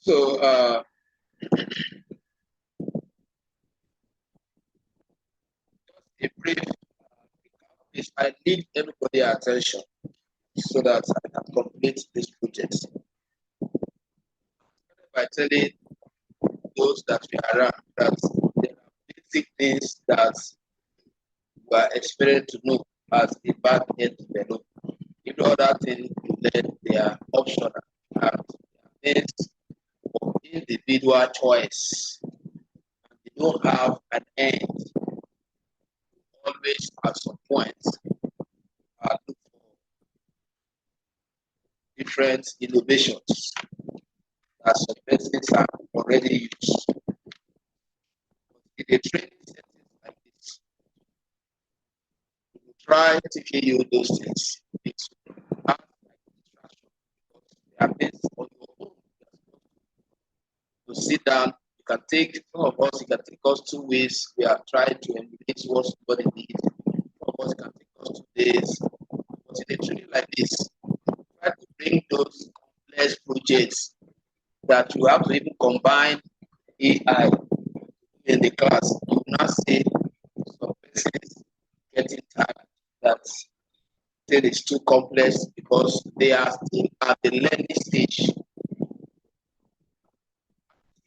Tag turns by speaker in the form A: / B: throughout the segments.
A: So a brief, is I need everybody's attention so that I can complete this project. By telling those that we are around that there are basic things that we are expected to know as a back-end developer. Even other things you learn, they are optional and things of individual choice. And they don't have an end. Always at some point look for different innovations that some persons have already used. In a training setting like this, we will try teaching you those things. It's not like distraction because they are based on your own. To sit down, you can take some of us, you can take us 2 weeks. We are trying to emulate what somebody needs. Some of us can take us 2 days. But in a training like this, try to bring those complex projects that you have to even combine AI in the class. You will not see some persons getting tired that it is too complex because they are still at the learning stage.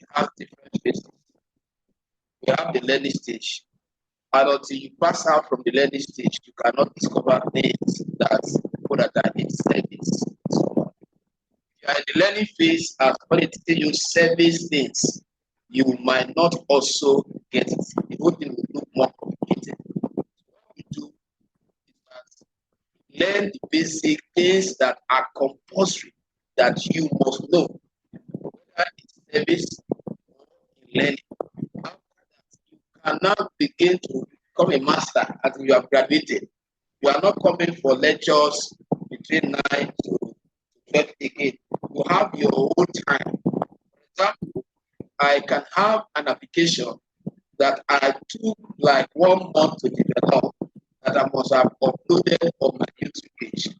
A: We have different phases. We have the learning stage. And until you pass out from the learning stage, you cannot discover things that people that are in service. So if you are in the learning phase and somebody teaching you service things, you might not also get it. The whole thing will look more complicated. So what we do is that learn the basic things that are compulsory that you must know, whether in service or in learning. After that, you can now begin to become a master as you have graduated. You are not coming for lectures between 9 to 12 again. You have your own time. For example, I can have an application that I took like 1 month to develop that I must have uploaded on my YouTube page. It's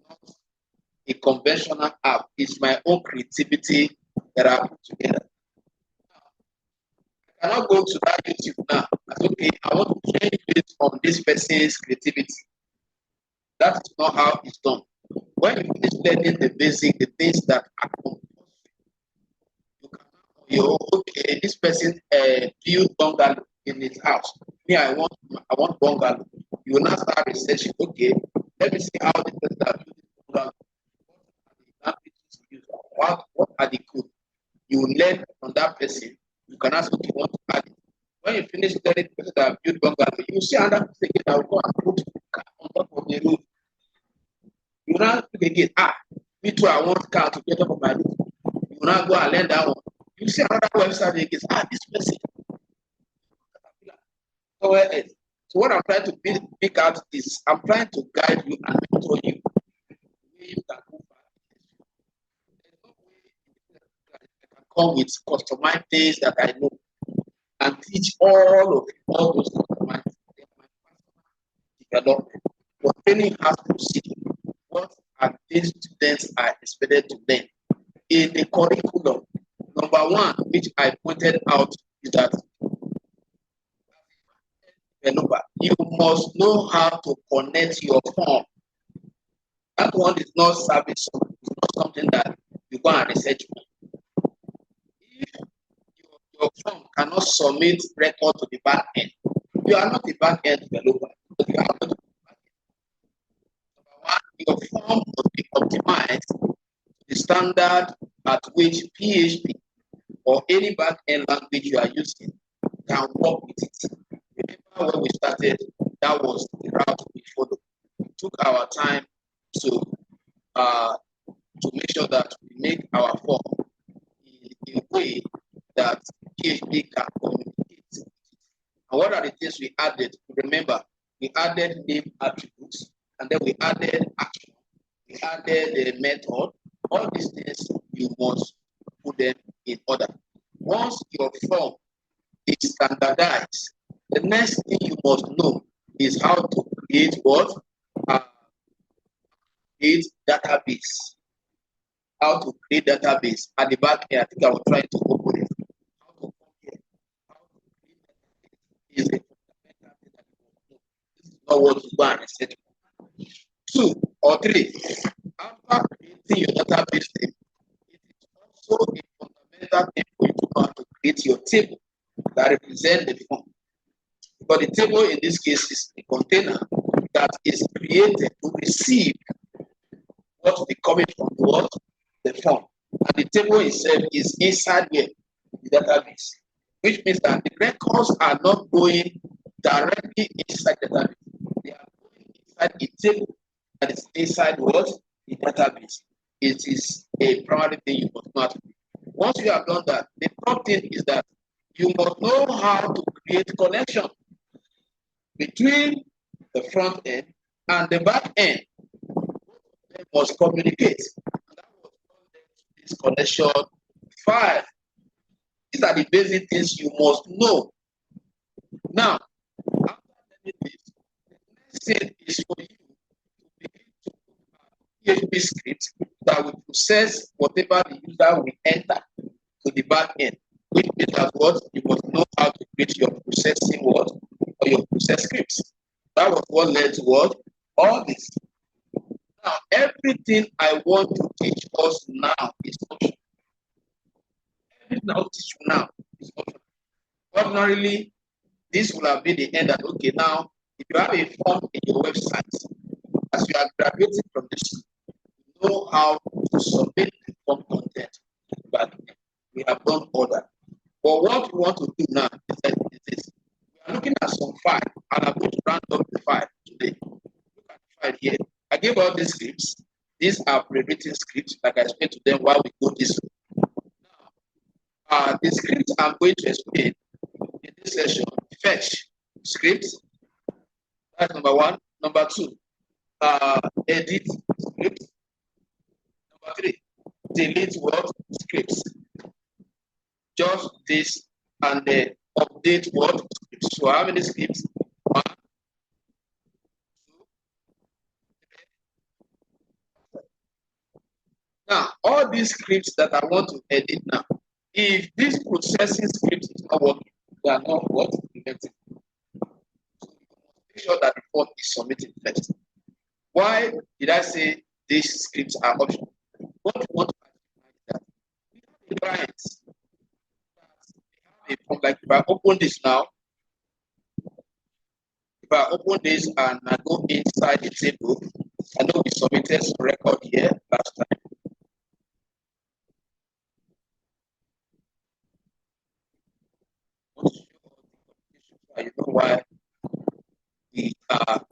A: not a conventional app. It's my own creativity that I put together. I cannot go to that YouTube now and say, okay, I want to change based on this person's creativity. That is not how it's done. When you finish learning the basic, the things that are compulsory, you can now, you okay, this person build bungalow in his house. Me, I want bungalow. You will now start researching, okay, let me see how the person that build this bungalow, what are the codes? You will learn from that person. You can ask what you want to add it. When you finish learning the person that built bungalow, you see another person again that will go and put car on top of the roof. You now think again, me too, I want car to get up on my roof. You now go and learn that one. You see another website again, this person. So what I'm trying to pick out is I'm trying to guide you and mentor you where you can go back. There's no way I can come with customized things that I know and teach all those customized development. But training has to see what are these students are expected to learn in the curriculum. Number one, which I pointed out, is that you must know how to connect your form. That one is not service, it's not something that you go and research on. If your form cannot submit record to the back end, you are not a back end developer. You are not a back end. Number one, your form must be optimized to the standard at which PHP or any back end language you are using can work with it. Remember when we started, that was the route we followed. We took our time to make sure that we make our form in a way that PHP can communicate. And what are the things we added? Remember, we added name attributes, and then we added action. We added the method. All these things, you must put them in order. Once your form is standardized, the next thing you must know is how to create what? Create database. how to create database at the back here. I think I will try to open it. How to come here, how to create database is a fundamental thing that you must know. This is not what you go and research. 2 or 3, after creating your database name, it is also a fundamental thing for you to know how to create your table that represents the form. But the table in this case is a container that is created to receive what will be coming from the form. And the table itself is inside here, the database, which means that the records are not going directly inside the database. They are going inside a table that is inside what? The database. It is a primary thing you must know. Once you have done that, the top thing is that you must know how to create connection between the front end and the back end. They must communicate. And that was this connection file. These are the basic things you must know. Now, after learning this, the next thing is for you to begin to put PHP script that will process whatever the user will enter to the back end. Which means that what you must know how to create your processing what or your process scripts. That was what led to what? All this. Now, everything I want to teach us now is optional. Everything I will teach you now is optional. Ordinarily, this will have been the end that, okay, now, if you have a form in your website, as you are graduating from this, you know how to submit the form content. But we have done all that. But what we want to do now is this. We are looking at some file, and I'm going to round up the file today. Look at the file here. I gave all these scripts. These are pre-written scripts, like I explained to them while we go this way. Now, the scripts I'm going to explain in this session: fetch scripts. That's number 1. Number 2, edit scripts. Number 3, delete what scripts. Just this and then update what scripts. So how many scripts? 1, 2, 3. Now, all these scripts that I want to edit now, if this processing script is not working, they are not what implementing. So you must make sure that the form is submitted first. Why did I say these scripts are optional? What we want to recognize that we have a client that have a form. Like if I open this now, if I open this and I go inside the table, I know we submitted some record here last time. You know why we are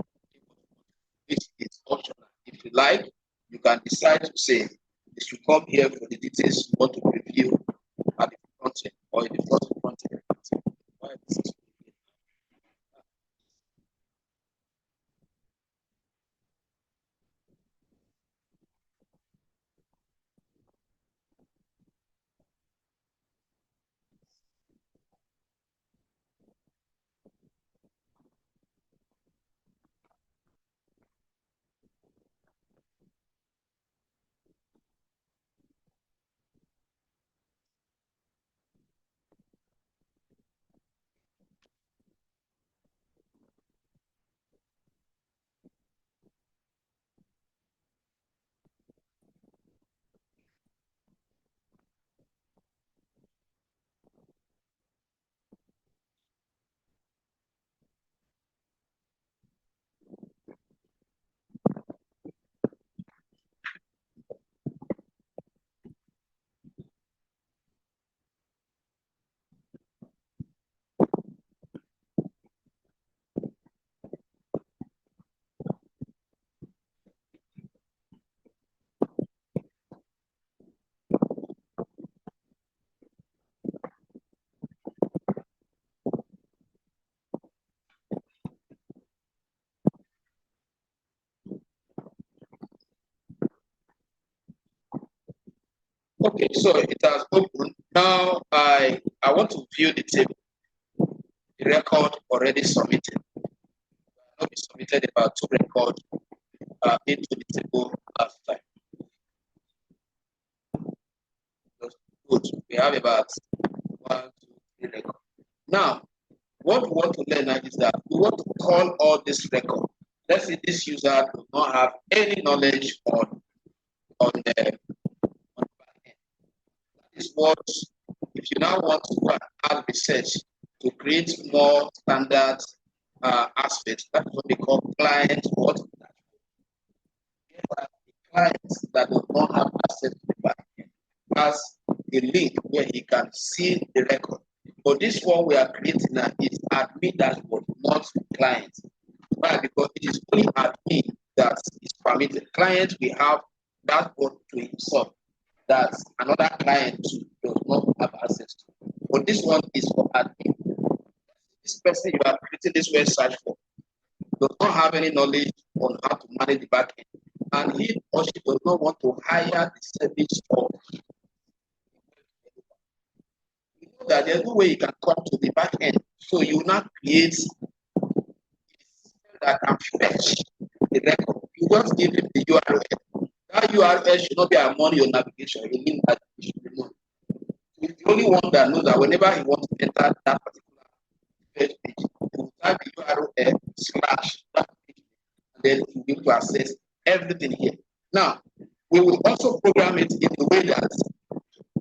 A: this is optional. If you like, you can decide to say you should come here for the details you want to review at the front end or in the front end. Why this is okay, so it has opened. Now I want to view the table. The record already submitted. I know we submitted about 2 records into the table last time. Good. We have about 1, 2, 3 records. Now, what we want to learn now is that we want to call all this record. Let's say this user does not have any knowledge on the backend. That is what, if you now want to go and add research to create more standard aspects, that's what they call client what? The client that does not have access to the backend has a link where he can see the record. But this one we are creating now is admin dashboard, not client. Why? Because it is only admin that is permitted. Client we have dashboard to himself that another client does not have access to. But this one is for admin. This person you are creating this website for does not have any knowledge on how to manage the backend, and he or she does not want to hire the service for. You know that there's no way you can come to the backend, so you now create a system that can fetch the record. You just give him the URL. That URL should not be among your navigation. You mean that it should be known. He's the only one that knows that whenever he wants to enter that particular page, he will type the URL slash that page, and then he will be able to access everything here. Now, we will also program it in a way that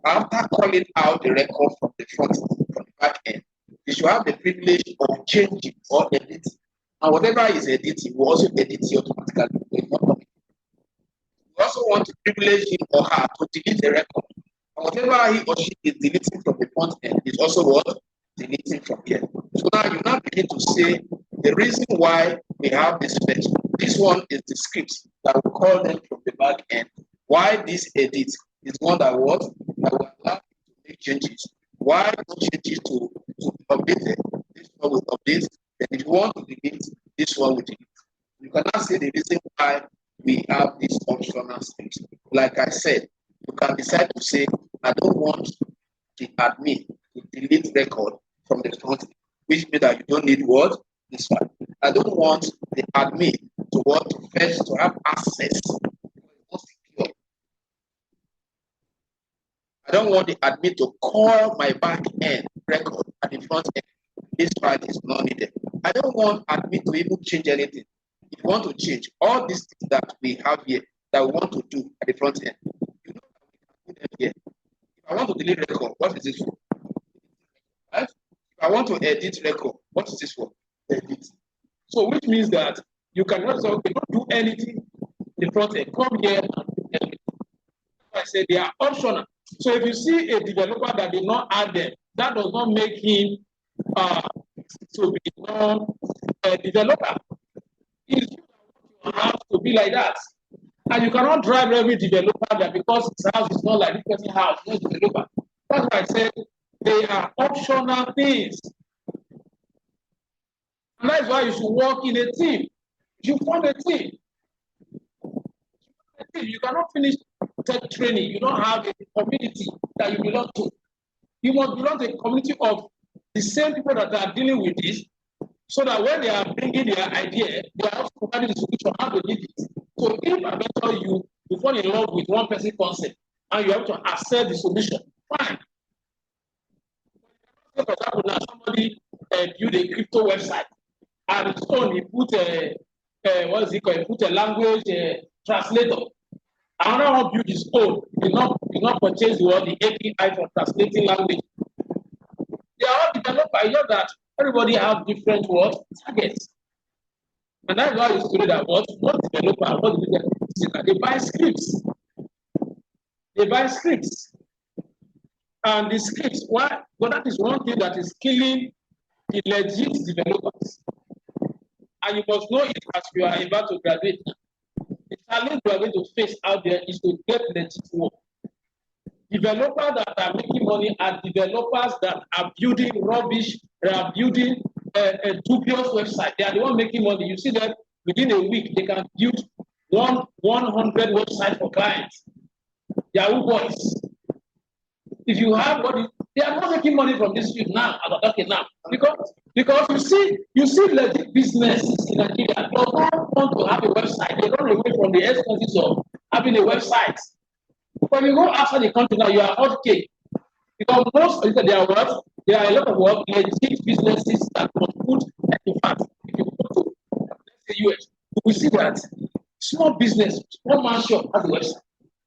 A: after calling out the record from the front, from the back end, you should have the privilege of changing or editing. And whatever is editing, we also edit it automatically. We also want to privilege him or her to delete the record. And whatever he or she is deleting from the front end is also what? Deleting from here. So now you now begin to say the reason why we have this fetch. This one is the scripts that we call them from the back end. Why this edit is one that what? That will allow you to make changes. Why no changes to update it? This one will update. Then if you want to delete, this one will delete. You cannot say the reason why we have this optional script. Like I said, you can decide to say, I don't want the admin to delete record from the front end, which means that you don't need what? This one. I don't want the admin to want to fetch to have access. It's secure. I don't want the admin to call my back end record at the front end. This file is not needed. I don't want admin to even change anything. If you want to change all these things that we have here that we want to do at the front end, you know that we can put them here. If I want to delete record, what is this for? Right? If I want to edit record, what is this for? Edit. So which means that you cannot say, okay, don't do anything in the front end. Come here and do everything. I say they are optional. So if you see a developer that did not add them, that does not make him to become a developer. You have to be like that. And you cannot drive every developer that because his house is not like this person's house, no developer. That's why I said they are optional things. And that's why you should work in a team. You form a team. You cannot finish tech training. You don't have a community that you belong to. You must belong to a community of the same people that are dealing with this, so that when they are bringing their idea, they are also providing the solution how to need it. So if eventually you fall in love with one person concept and you have to accept the solution, fine. For example, now somebody build a crypto website and his own he put a what is it called? He put a language translator. Another one build his own. Did not purchase the API for translating language. They are all developers. You know that everybody have different targets. And that's why you study that what developer, they buy scripts. They buy scripts. And the scripts, why? But that is one thing that is killing the legit developers. And you must know it as you are about to graduate. The challenge you are going to face out there is to get legit work. Developers that are making money are developers that are building rubbish, they are building a dubious website. They are the one making money. You see that within a week, they can build 100 websites for clients. Yahoo boys. If you have they are not making money from this field now. I'm talking now. Because you see legit businesses in Nigeria do not want to have a website. They run away from the expenses of having a website. When you go outside the country now, you are okay. Because most of there are what? There are a lot of what legit businesses that must put, in fact, if you go to let's say US, you will see that small business, small man shop has a website.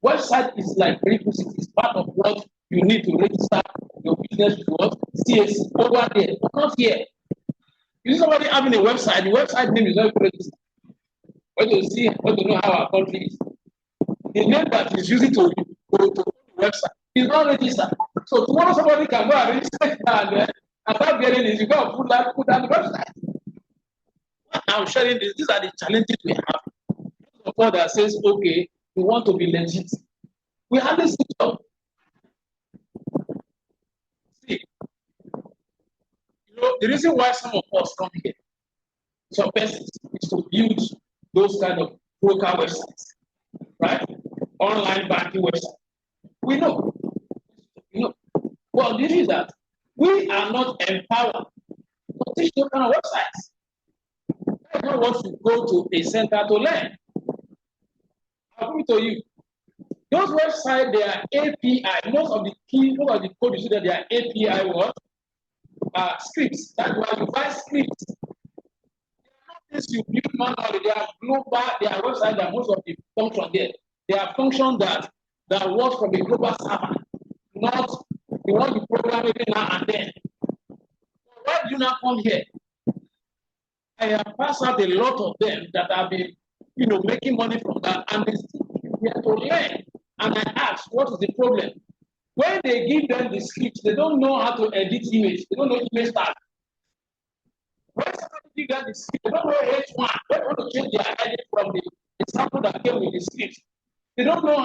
A: Website is like prerequisite, it's part of what you need to register your business with what CAC over there, but not here. You see somebody having a website, the website name is not registered. When you see, when you know how our country is, the name that is using to go to the website is not registered. So tomorrow somebody can go and register and start getting this. You go and put that the website. I'm sharing this. These are the challenges we have. The part that says, okay, we want to be legit. We hardly see job. See, you know, the reason why some of us come here, some persons, is to build those kind of broker websites, right? Online banking website. We know. Well, the issue is that we are not empowered to teach those kind of websites. That's not what you go to a center to learn. I'll put it to you. Those websites, they are API. Most of the code you see that they are API what? Scripts. That's why you buy scripts. Things you build manually, they are global, they are websites that most of the function there. They are functions that work from a global server, not the one you program every now and then. So why do you not come here? I have passed out a lot of them that have been, making money from that, and they still here to learn. And I ask, what is the problem? When they give them the script, they don't know how to edit image. They don't know image style. When somebody give them the script, they don't know H1. They don't want to change their edit from the sample that came with the script. They don't know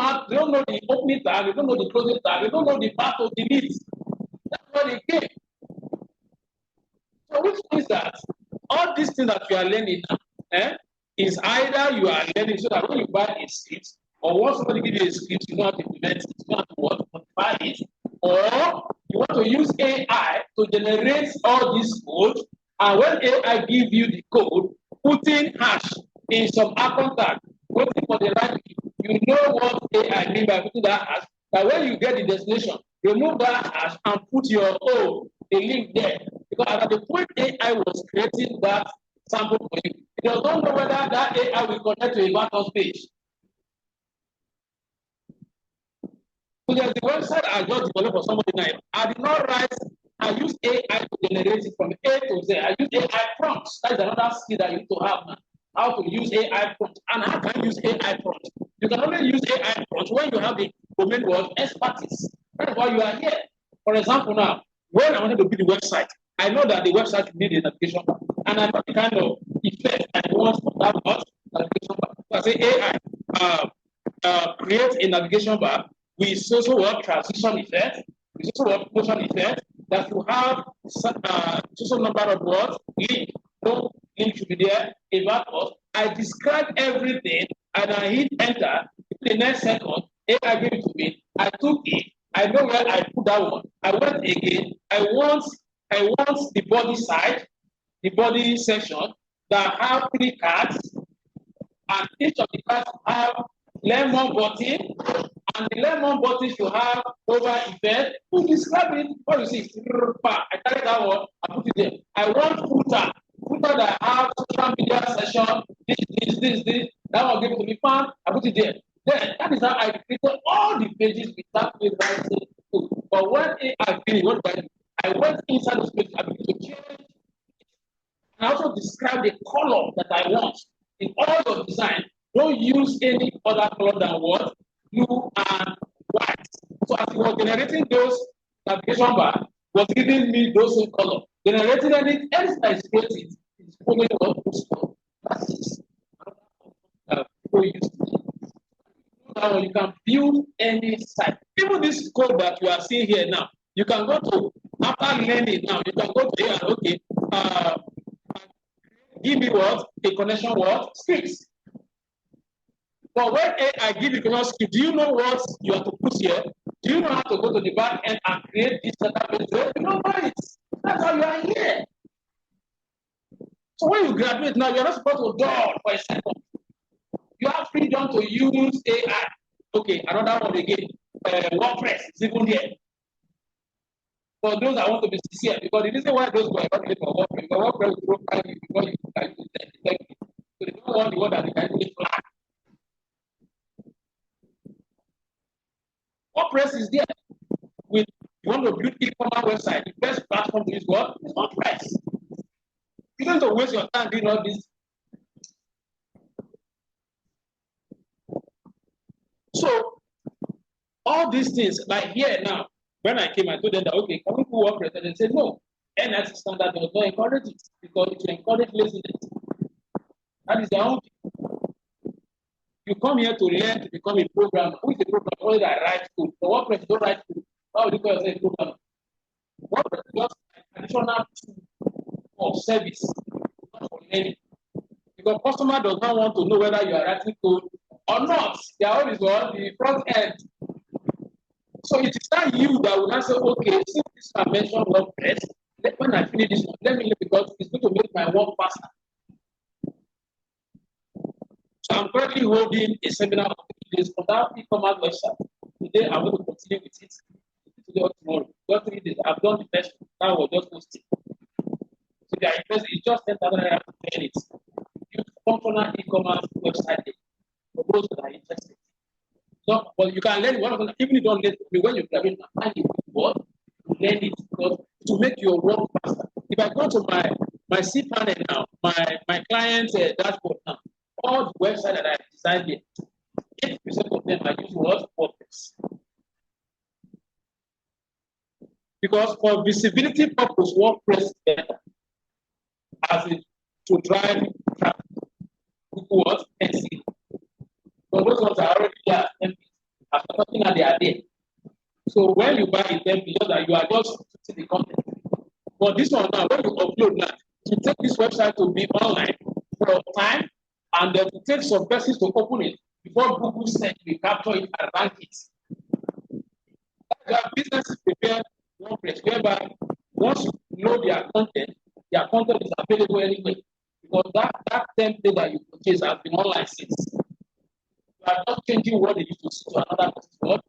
A: the opening tag, they don't know the closing tag, they don't know the path to delete. That's why they came. So which means that all these things that you are learning now, is either you are learning so that when you buy a script, or once somebody gives you a script, you know how to implement it, you know how to modify it, or you want to use AI to generate all this code, and when AI gives you the code, put in hash in some account tag, waiting for the right, you know what AI means by putting that hash, that when you get the destination, remove that hash and put your own, the link there. Because at the point AI was creating that sample for you, it does not know whether that AI will connect to a backend page. So there's the website I just developed for somebody now. I did not write, I use AI to generate it from A to Z. I use AI prompts. That's another skill that you need to have now. How to use AI prompts. And how can you use AI prompts? You can only use AI prompts when you have the domain word expertise. That's why you are here. For example, now, when I wanted to build the website, I know that the website need a navigation bar. And I know the kind of effect I want to have navigation bar. So I say AI, create a navigation bar with also what transition effect, with also what motion effect, that you have social number of words, link, no link should be there, about us. I describe everything and I hit enter. In the next second, AI gave it to me. I took it. I know where I put that one. I went again. I want the body side, the body section that have 3 cards, and each of the cards have lemon button, and the lemon button should have over effect. To describe it, what you see, I carry that one, I put it there. I want footer that have social media session, this, that one give it to me, I put it there. Then that is how I created all the pages with that way writing. But when I finished, what did I do? I went inside the page, I began to change. I also describe the color that I want in all your design. Don't use any other color than what? Blue and white. So as you were generating those navigation bar, was giving me those same color. Generating anything that is created is following what goes on. That is people use now you can build any site. Even this code that you are seeing here now, you can go to after learning now, you can go to here and okay, give me what? A connection what? Scripts. But when I give you connection script, do you know what you have to put here? Do you know how to go to the back end and create this database? You don't know it. That's how you are here. So when you graduate now, you're not supposed to dull for a second. You have freedom to use AI. Okay, another one again. WordPress is even here. For those that want to be sincere, because the reason why those who are not for WordPress, because WordPress will profile you because you can detect it. So they don't want the one that they can actually flag. WordPress is there. With you want to build e-commerce website, the best platform to use what is WordPress. You don't have to waste your time doing all this. So all these things, like here now, when I came, I told them that okay, can we do WordPress? And they said no. NIC standard does not encourage it because it will encourage laziness. That is the own thing. You come here to learn to become a programmer. Who is a programmer? Only that write code. For WordPress, you don't write code. How would you call yourself a programmer? WordPress is just an additional tool of service, not for learning. Because customer does not want to know whether you are writing code or not. They are always on the front end. So it is not you that will answer, okay, since this one mentioned WordPress, when I finish this one, let me look because it's going to make my work faster. So I'm currently holding a seminar of 3 days for that e-commerce website. Today I'm going to continue with it today or tomorrow. Just 3 days. I've done the first one. Now we're just posting. So they are interested. It's just 10,000 naira to learn it. Use functional e-commerce website for those that are interested. So, but you can learn it. One of them, even if you don't learn it, when you graduate, find it what learn it because to make your work faster. If I go to my C panel now, my client's dashboard now, all the websites that I designed here, 80% of them I use WordPress. Because for visibility purpose, WordPress is better as it to drive traffic. What? SEO. So those ones are already there as something that they are there. So when you buy a template, that you are just putting the content. But this one now, when you upload now, to take this website to be online for time, and then to take some persons to open it before Google search will capture it and rank it. There are businesses prepare WordPress whereby once you load their content is available anywhere because that template that you purchase has been online since. You are not changing what they used to see to another word.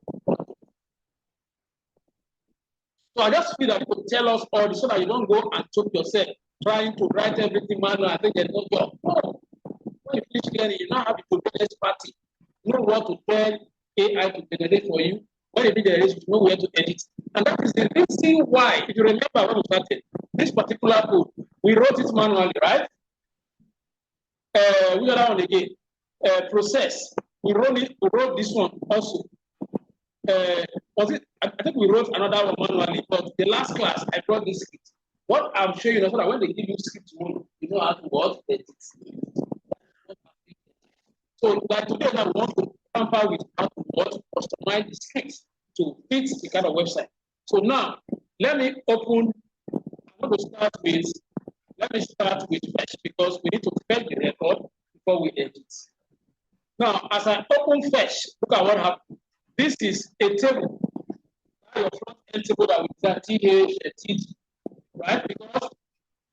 A: So I just feel that you could tell us all this so that you don't go and choke yourself trying to write everything manual. I think there's no job. No. When you finish learning, you now have a progress party. You know what to tell AI to generate for you. When you do generation, you know where to edit. And that is the reason why, if you remember when we started, this particular code, we wrote it manually, right? We are on again. Process. We wrote this one also. Was it? I think we wrote another one manually, but the last class I brought this script. What I'm showing you is that when they give you script, you know how to what edit. So like today, I want to tamper with how to what customize the script to fit the kind of website. So now let me open. I'm going to start with. Let me start with fetch because we need to fetch the record before we edit. Now, as I open fetch, look at what happened. This is a table. Your front end table that we TH, TG, right? Because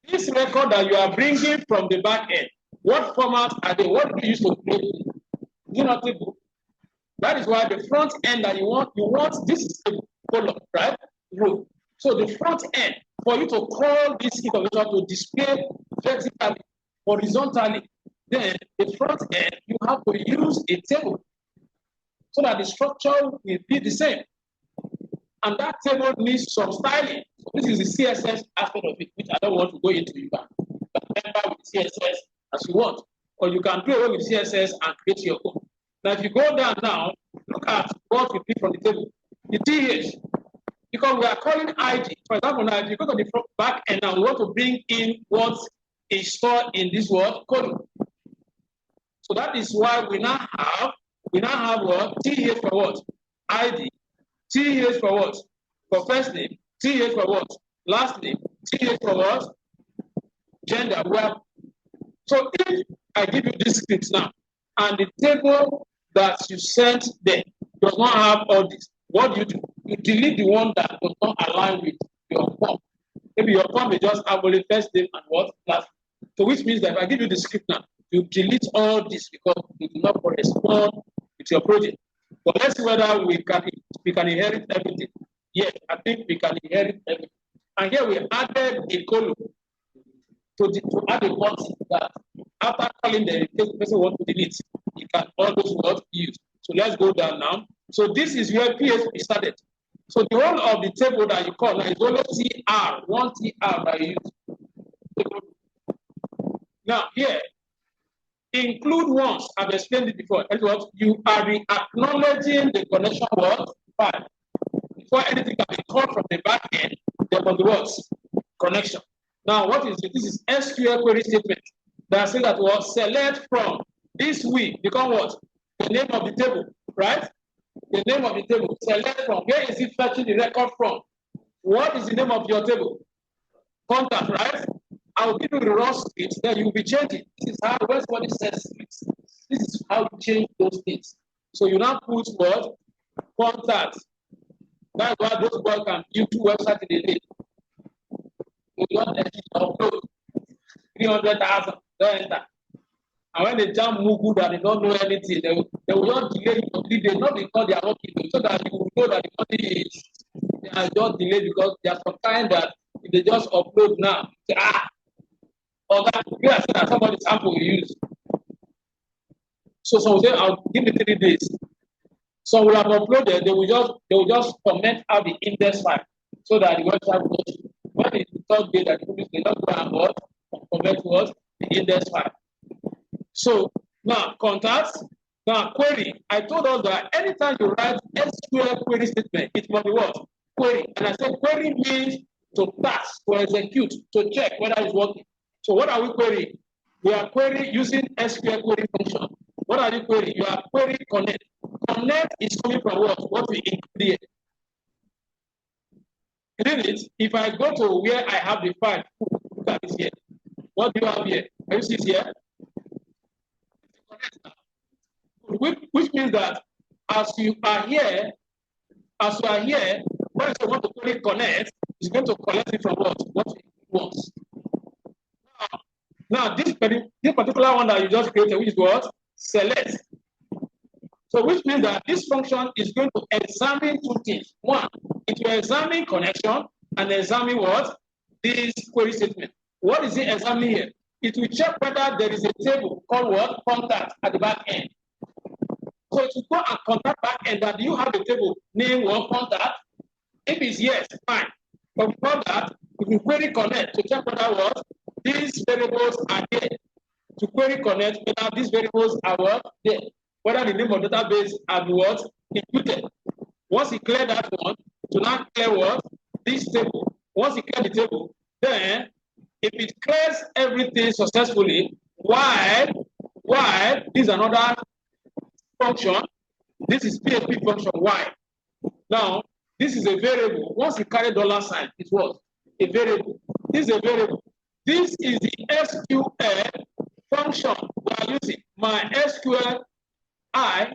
A: this record that you are bringing from the back end, what format are they? What do you use to create it? Is it not table? That is why the front end that you want this is table, column, right? Row. So the front end, for you to call this information to display vertically, horizontally, then the front end, you have to use a table so that the structure will be the same. And that table needs some styling. So this is the CSS aspect of it, which I don't want to go into. You can remember with CSS as you want, or you can do away with CSS and create your own. Now, if you go down now, look at what we pick from the table. The TH, because we are calling ID. For example, now if you go to the back end now, we want to bring in what is stored in this word column. So that is why we now have what? TH for what? ID. TH for what? For first name. TH for what? Last name. TH for what? Gender. Well, so if I give you this script now, and the table that you sent there does not have all this, what do? You delete the one that does not align with your form. Maybe your form may just have only first name and what? Last name. So which means that if I give you the script now, you delete all this because it do not correspond with your project. But let's see whether we can inherit everything.
B: Yes, I think we can inherit everything. And here we added a column to add a button that after calling the person want to delete, it can always what use. So let's go down now. So this is where PHP started. So the whole of the table that you call now is only TR, one TR that you use. Now here, include once. I've explained it before. That's what you are acknowledging the connection word file. Before anything can be called from the back end, there must be what? Connection. Now, what is it? This is SQL query statement that says that what select from this week become what? The name of the table, right? The name of the table. Select from. Where is it fetching the record from? What is the name of your table? Contact, right? I will give you the raw script, then you will be changing. This is how when somebody says scripts. This is how you change those things. So you now put what? Contact. That's why those boys can build 2 websites in a day. You don't upload 300,000, don't enter. And when they jam Mugu that they don't know anything, they will not delay you for 3 days, not because they are working, so that you will know that the money is they are just delayed because they are some kind that if they just upload now, say, or that you are saying that somebody's sample will use. So some will say, I'll give me 3 days. So will have uploaded, they will just comment out the index file so that the website will go. When it's the 3rd day that they don't go and what comment what the index file. So now contacts, now query. I told us that anytime you write SQL query statement, it must be what? Query. And I said query means to task, to execute, to check whether it's working. So what are we querying? We are querying using SQL query function. What are you querying? You are querying connect. Connect is coming from what? What we include here. Isn't it? If I go to where I have the file, look at this here. What do you have here? Can you see it here? Which means that as you are here, when you want to query connect, it's going to collect it from what it wants. Now this particular one that you just created, which is what? Select. So which means that this function is going to examine 2 things. One, it will examine connection and examine what? This query statement. What is it examining here? It will check whether there is a table called what? Contact at the back end. So it will go and contact back end that you have a table name what contact. If it's yes, fine. But before that, if you query connect to check whether what these variables are there. To query connect whether these variables are what there. Whether the name of database and what included. Once you clear that one, to now clear what? This table. Once you clear the table, then if it clears everything successfully, while this is another function, this is PHP function y. Now, this is a variable. Once you carry $sign, it was a variable. This is a variable. This is the SQL function we are using. My SQL I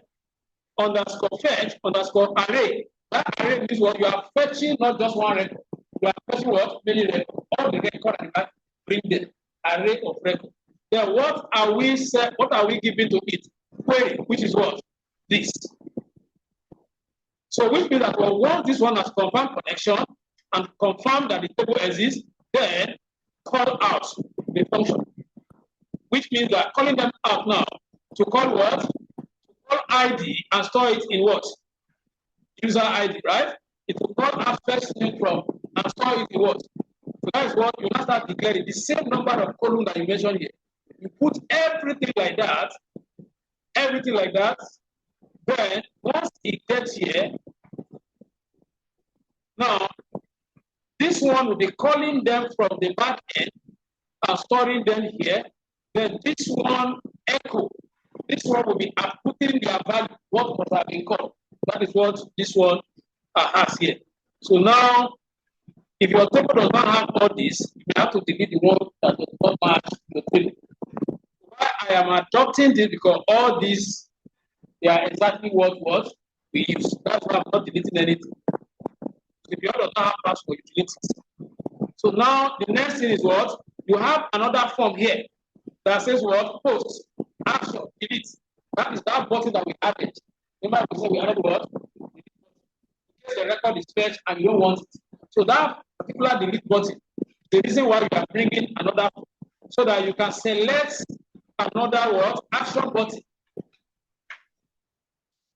B: underscore fetch underscore array. That array means what you are fetching, not just one record. You are fetching what? Many records. All the record and that bring the array of records. Then what are we giving to it? Query, which is what? This. So which means that once this one has confirmed connection and confirmed that the table exists, then call out the function. Which means that calling them out now to call what? ID and store it in what? User ID, right? It will call out first name from and store it in what? So that is what you now start declaring the same number of columns that you mentioned here. You put everything like that, then once it gets here, now this one will be calling them from the back end and storing them here. Then this one echo. This one will be putting their value, what must have been called. That is what this one has here. So now, if your table does not have all this, you have to delete the one that does not match your table. Why I am adopting this because all these, they are exactly what we use. That's why I'm not deleting anything. If you does not have password, you delete it. So now the next thing is what? You have another form here that says what? Post, action, delete. That is that button that we added. Remember we said we added what? a record is fetched and you don't want it. So that particular delete button, the reason why you are bringing another, so that you can select another what action button.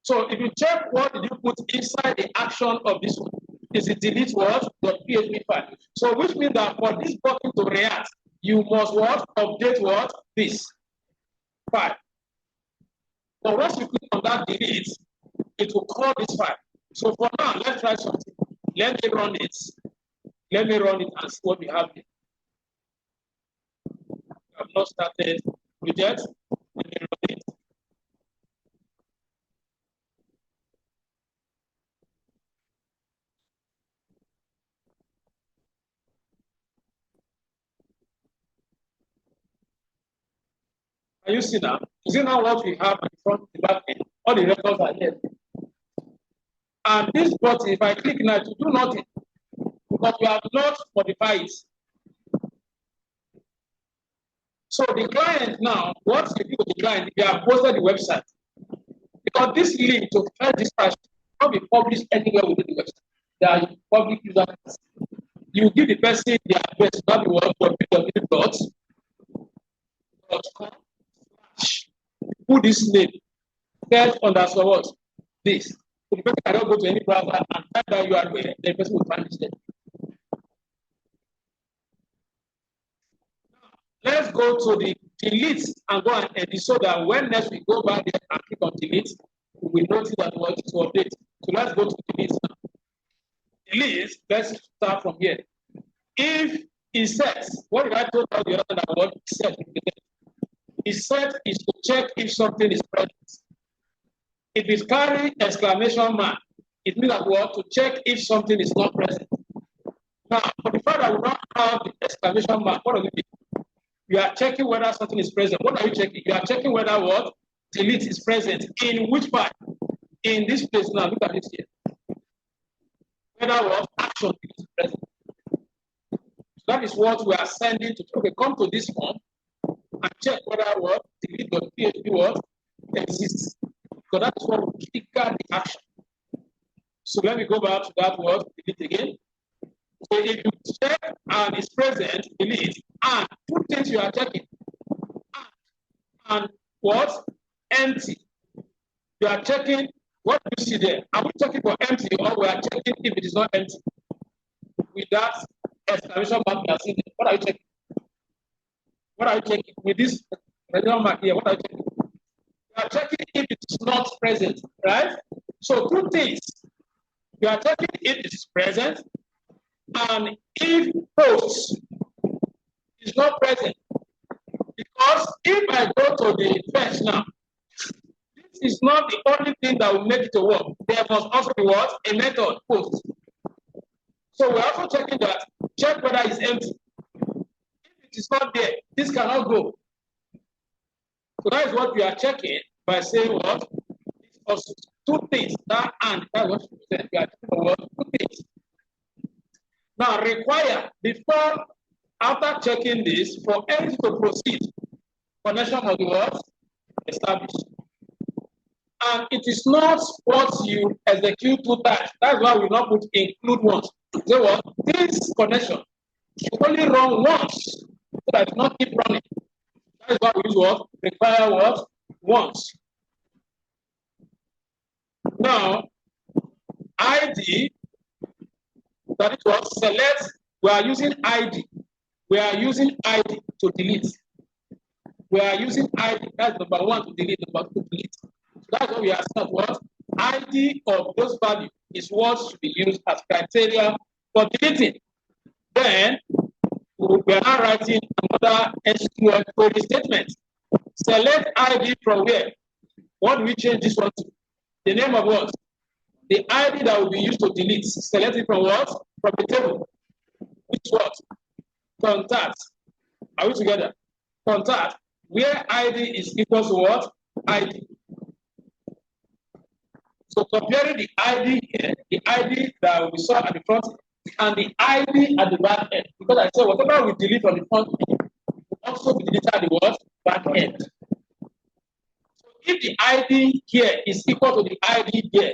B: So if you check what did you put inside the action of this one, is it delete what .php file. So which means that for this button to react, you must what update what this file. So once you click on that delete, it will call this file. So for now, let's try something. Let me run it. Let me run it and see what we have here. I have not started with yet. Let me run it. Can you see now? You see now what we have in front of the back end? All the records are here. And this button, if I click now, to do nothing, because we have not modified it. So the client now, what you do with the client, they have posted the website. Because this link to fetch this hash cannot be published anywhere within the website. They are public user. You give the person the address, that the word www.com. Put this name, test underscore what? This. So the person cannot go to any browser and type that URL, the person will find it there. Let's go to the delete and go and edit so that when next we go back there and click on delete, we will notice that what is to update. So let's go to delete now. Delete, let's start from here. If it sets, what did I told you the other that what set? It set is to check if something is present. If it carry exclamation mark, it means that what to check if something is not present. Now, for the fact that we don't have the exclamation mark, what do we do? You are checking whether something is present. What are you checking? You are checking whether what delete is present in which part? In this place now. Look at this here. Whether what action is present. So that is what we are sending to. Okay, come to this form and check whether what delete.php what exists. So that is what we trigger the action. So let me go back to that word delete again. So if you check and it's present, delete, and two things you are checking, and what? Empty. You are checking, what do you see there? Are we checking for empty or we are checking if it is not empty? With that exclamation mark you are seeing there, what are you checking? What are you checking? With this exclamation mark here, what are you checking? You are checking if it is not present, right? So two things. You are checking if it is present, and if post is not present, because if I go to the fetch now, this is not the only thing that will make it to work. There must also be what? A method post. So we're also checking that, check whether it's empty. If it is not there, this cannot go. So that is what we are checking by saying what? It's also two things, that and that's what we said. We are checking for what? Two things. Now, require, before, after checking this, for anything to proceed, connection must be what? Established. And it is not what you execute two times. That's why we not put include once. Say what? This connection should only run once, so that it not keep running. That is why we use what? Require what? Once. Now, ID, that is what? Select, we are using ID. We are using ID to delete. We are using ID, that's number one to delete, number two to delete. So that's what we are saying. What? ID of those values is what should be used as criteria for deleting. Then we are now writing another SQL query statement. Select ID from where? What do we change this one to? The name of what? The ID that will be used to delete. Select it from what? From the table. Which what? Contact. Are we together? Contact. Where ID is equal to what? ID. So comparing the ID here, the ID that we saw at the front and the ID at the back end. Because I said whatever we delete on the front end will also be deleted at the what? Back end. So if the ID here is equal to the ID there,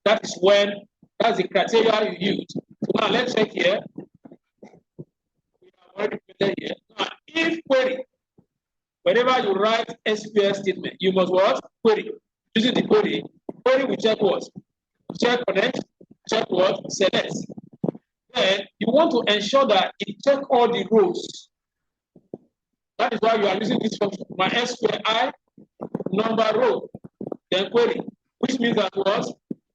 B: that is when That's the criteria you use. So now let's check here. We have already put here. Now, if query, whenever you write SQL statement, you must what? Query. Using the query, query will check what? Check connect, check what? Select. Then you want to ensure that it check all the rows. That is why you are using this function. My SQL number row, then query, which means that what?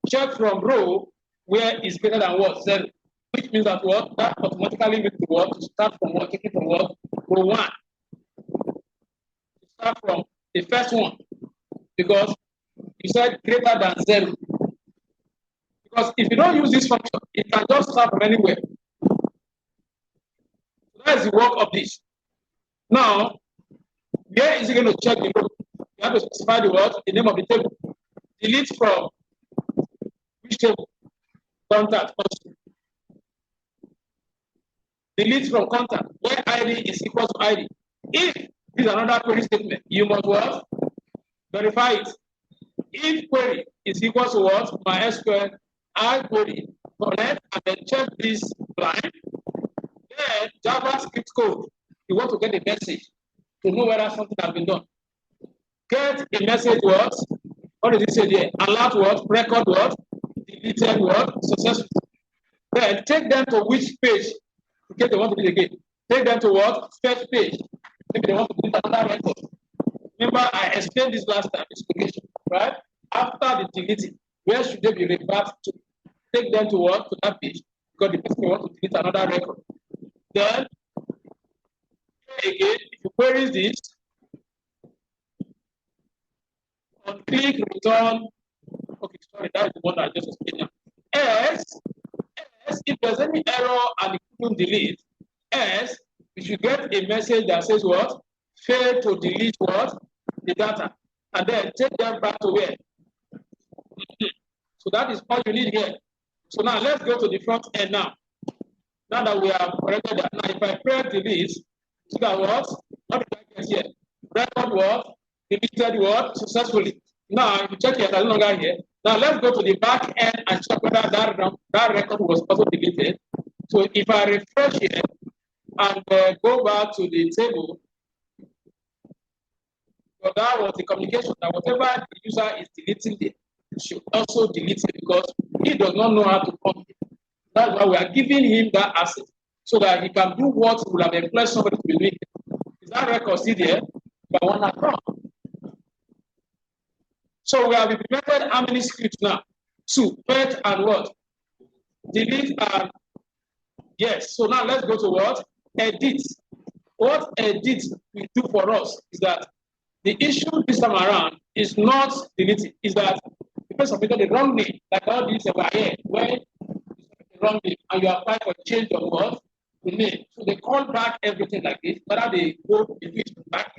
B: Check from row where is greater than what? 0. Which means that what? That automatically makes the what? To start from what? Taking from what? Row 1. Start from the first one. Because you said greater than 0. Because if you don't use this function, it can just start from anywhere. So that is the work of this. Now, where is it going to check the row? You have to specify the word, the name of the table. Delete from which table? Contact also. Delete from contact where ID is equal to ID. If this is another query statement, you must what? Verify it. If query is equal to what? MySQL I query connect and then check this line. Then JavaScript code. You want to get a message to know whether something has been done. Get a message what? What does it say there? Alert what? Record what? Deleted what? Successful. Then take them to which page? In case they want to do it again. Take them to what? First page. Maybe they want to delete another record. Remember, I explained this last time. It's location, right? After the deleting, where should they be referred to? Take them to what? To that page. Because the person wants to delete another record. Then, again, if you query this, on click return. Okay, sorry, that is the one I just explained. If there's any error and it couldn't delete, we should get a message that says what? Fail to delete what? The data. And then take them back to where? So that is all you need here. So now let's go to the front end now. Now that we have corrected that, now if I press delete, see that what? What did I get here? Record what? Deleted what? Successfully. Now, if you check here, it's no longer here. Now, let's go to the back end and check whether that record was also deleted. So, if I refresh here and go back to the table, so that was the communication that whatever the user is deleting there, should also delete it because he does not know how to come here. That's why we are giving him that asset so that he can do what he would have employed somebody to be doing. Is that record still there? But one not wrong. So we have implemented how many scripts now? 2, fetch and what? Delete and yes. So now let's go to what? Edit. What edit will do for us is that the issue this time around is not deleting, is that the person submitted the wrong name, like all these were here, where you submit the wrong name and you apply for change of what? The name. So they call back everything like this, whether they go in which back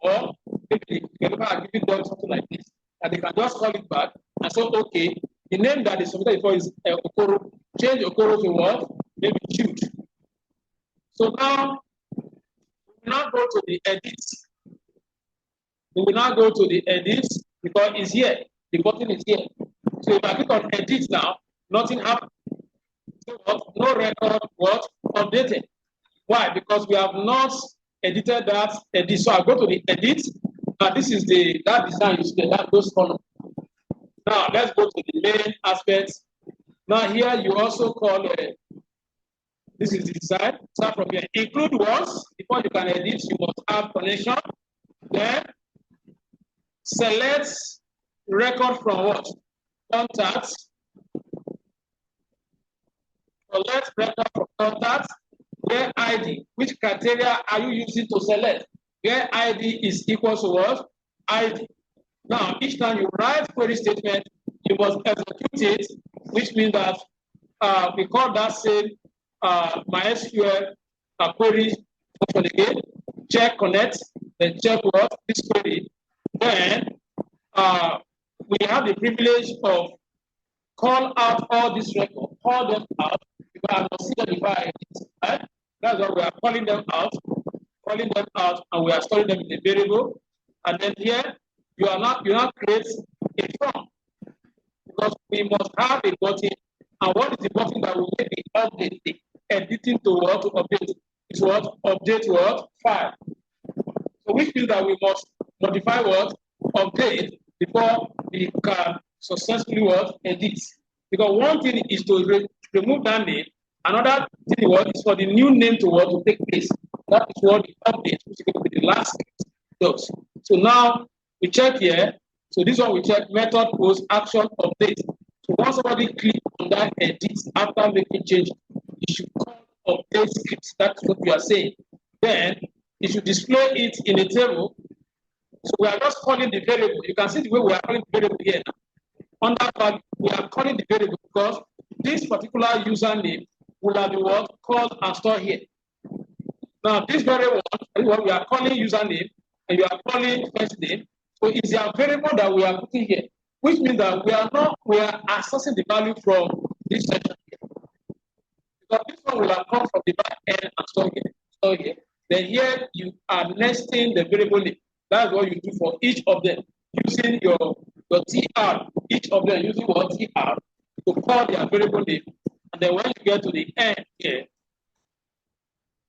B: or maybe the developer are giving them something like this. And they can just call it back and say, okay, the name that is submitted before is Okoro. Change Okoro to what? Maybe Jude. So now, we will now go to the edit. We will now go to the edit because it's here. The button is here. So if I click on edit now, nothing happens. So what? No record, what? Updated. Why? Because we have not edited that edit. So I go to the edit. This is that design you see that those columns. Now let's go to the main aspects. Now here you also call this is the design. Start from here. Include once before you can edit. You must have connection. Then select record from what? Contacts. Select record from contacts. Where ID? Which criteria are you using to select? Where ID is equal to what? ID. Now, each time you write query statement, you must execute it, which means that we call that same MySQL query function again. Check connect, then check what? This query. Then we have the privilege of call out all these records, call them out, because I must see them before I edit. Right? That's why we are calling them out, and we are storing them in a variable. And then here, you not create a form because we must have a button And what is the button that will make the update, the editing to what to update? Is what? Update what? File. So which means that we must modify what? Update before we can successfully what? Edit. Because one thing is to remove that name, another thing what is for the new name to what to take place. That is what the update, which is going to be the last thing does. So now we check here. So this one we check method post action update. So once somebody click on that edit after making change, it should call update script. That's what we are saying. Then it should display it in a table. So we are just calling the variable. You can see the way we are calling the variable here now. Under value, we are calling the variable because this particular username will have been what called and stored here. Now this variable is what we are calling username and you are calling first name. So it's a variable that we are putting here, which means that we are accessing the value from this section here. Because this one will have come from the back end and stored here. Then here you are nesting the variable name. That's what you do for each of them using your TR. Each of them using what TR to call their variable name. And then when you get to the end here,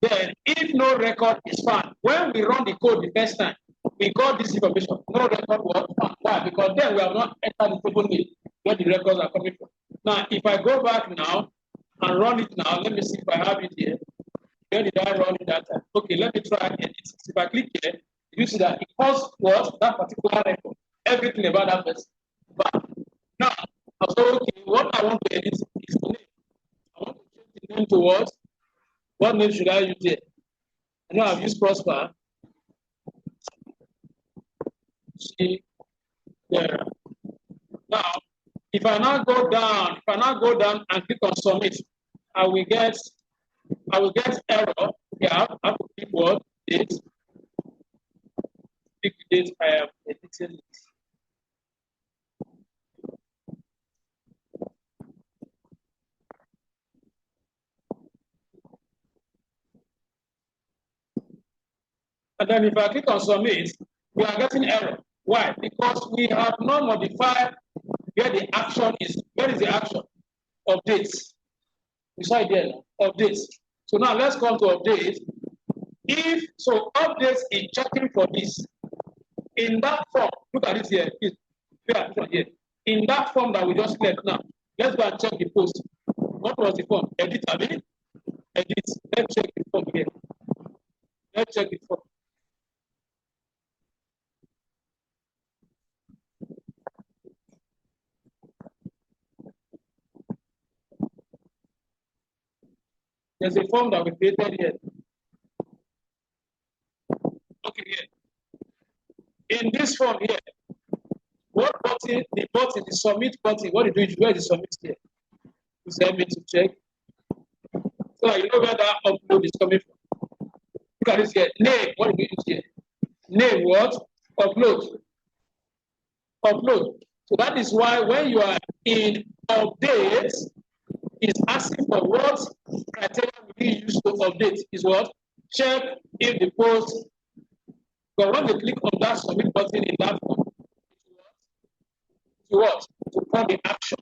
B: then if no record is found, when we run the code the first time, we got this information. No record was found. Why? Because then we have not entered the table name where the records are coming from. Now, if I go back now and run it now, let me see if I have it here. Where did I run it that time? Okay, let me try it. If I click here, you see that it calls what that particular record, everything about that person. But now, I say, okay, what I want to edit is the name. I want to change the name to what? What name should I use here? I know I've used Prosper. See there. Now, if I now go down and click on submit, I will get error. Yeah, I have to click what? Date. Click the date I am editing it. And then if I click on submit, we are getting error. Why? Because we have not modified where the action is. Where is the action? Updates. We saw it there, updates. So now let's come to update. If so, updates is checking for this. In that form, look at this here. Here. In that form that we just left now, let's go and check the post. What was the form? Edit, I mean? Edit. Let's check the form here. Let's check the form. There's a form that we created here. Okay, here. In this form here, what button, the submit button, what you do is where is the submit here? You send me to check. So that you know where that upload is coming from. Look at this here. Name, what do you use here? Name what? Upload. Upload. So that is why when you are in updates, it's asking for what criteria will you use to update is what? Check if the post, but when you click on that submit button in that form, to what? To call the action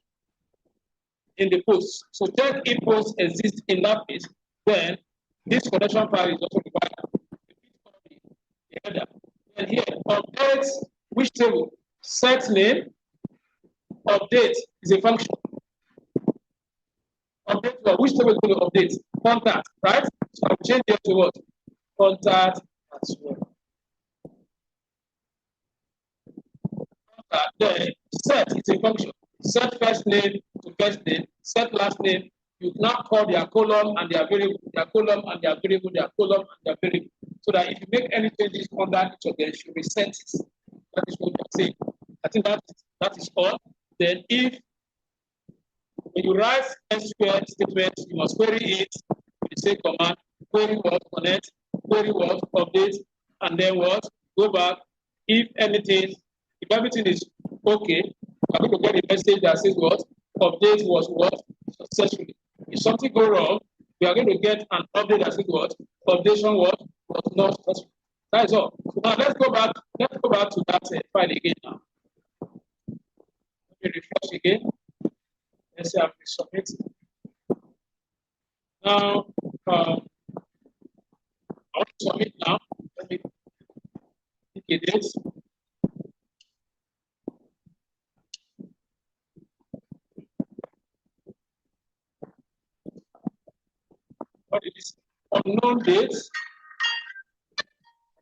B: in the post. So check if post exists in that place, then this connection file is also required. The header. And here, update which table? Set name. Update is a function. Update which table is going to update? Contact, right? So I'll change it to what? Contact as well. Then set is a function. Set first name to first name, set last name. You now call their column and their variable, their column and their variable, their column and their variable. So that if you make any changes under each of them, you should reset it. That is what you're saying. I think that is all. Then if when you write SQL statement, you must query it with the same command, query what, connect, query what, update, and then what, go back. If everything is okay, you're going to get a message that says what, update was what, successfully. If something goes wrong, we are going to get an update that says what, updation was not successful. That is all. So now let's go back to that file again now. Let me refresh again. Let's say I submit. Now, I want to submit now. Let me pick a date. What is this? Unknown dates.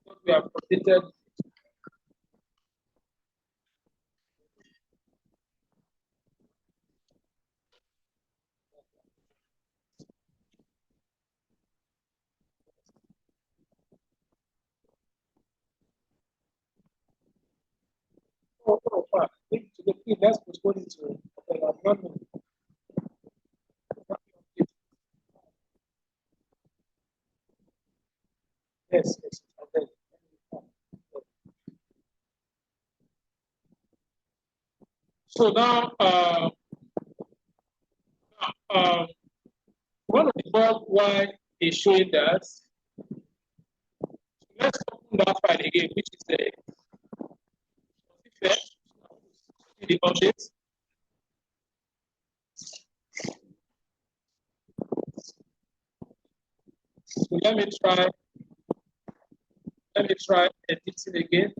B: What we have updated. I think to the key, let's postpone it to okay, yes, yes. Okay. So now, one of the above why is showing that. Let's open that file again, which is the update. So let me try editing again.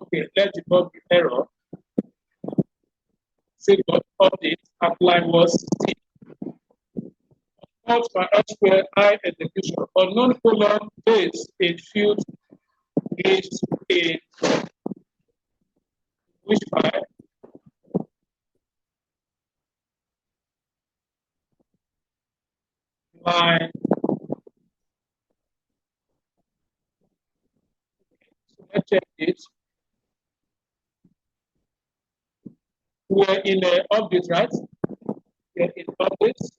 B: Okay, let's debug the error. Say what update apply was not by elsewhere I execution unknown colon base in field is in which file line. So let's check it. We're in the update, right? We're in updates.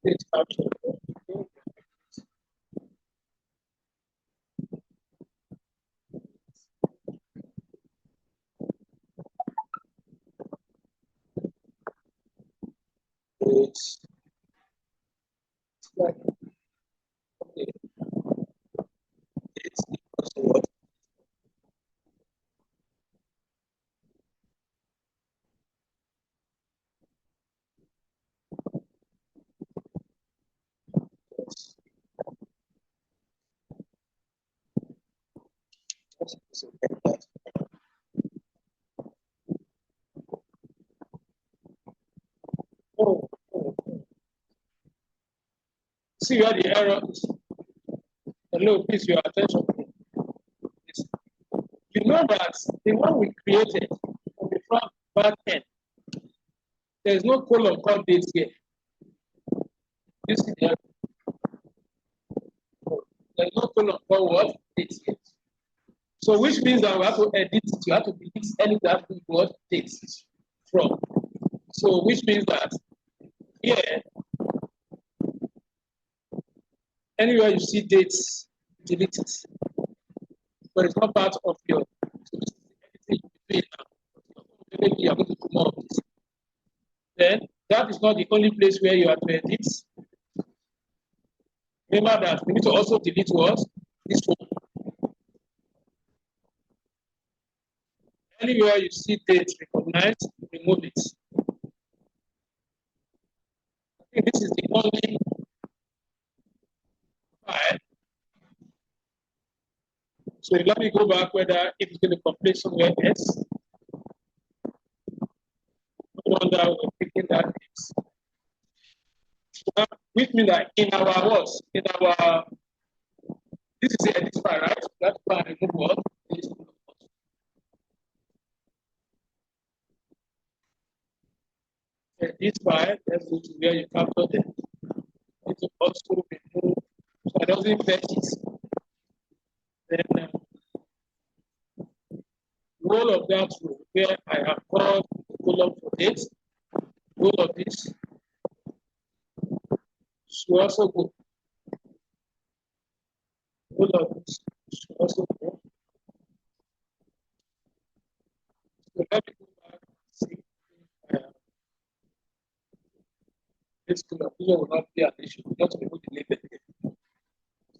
B: It's captured. It's like okay. It's equals to what? Oh, oh, oh. See where the error is. Hello, please, your attention. You know that the one we created on the front back end, there is no column called dates here. You see there? There is no column called what? Dates here. So which means that we have to edit it. You have to delete anything that has to what dates from. So which means that here, anywhere you see dates, delete it. But it's not part of your so this is anything you do now. Maybe you are going to do more of this. Then that is not the only place where you have to edit. Remember that we need to also delete what? This one. Anywhere you see date recognized, remove it. I think this is the only file. So let me go back whether it is going to complete somewhere else. No wonder we're picking that is. Which means that in our what? In our this is the edit file, right? That file remove what? This file, let's go to where you captured it. need to also remove, so I doesn't fetch it. Then role of that row where I have called the column for date, role of this should also go. Role of this should also go. So let me go back and see this column. This one will not be an issue. Just remove the label here.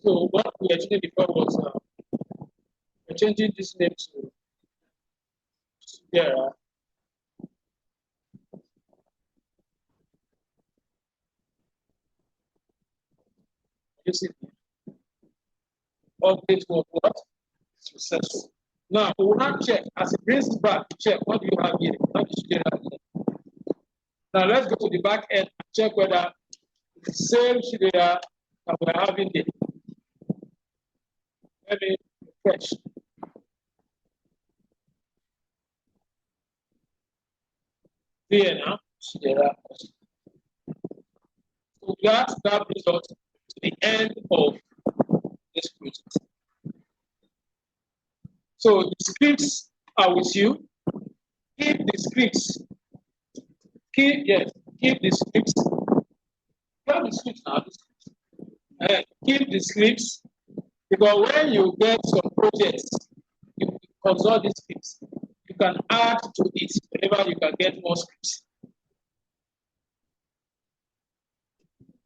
B: So what we actually before was we're changing this name to Sierra. You see, update was what? Successful. Now we will not check as it brings it back to check what do you have here? What is Sierra here? Now let's go to the back end and check whether the same Sierra that we're having there. Let me refresh. Here now, Sierra. So that brings us to the end of this project. So the scripts are with you. Keep the scripts. Keep the scripts. Keep the scripts now. Keep the scripts because when you get some projects, you consult these scripts. You can add to it whenever you can get more scripts.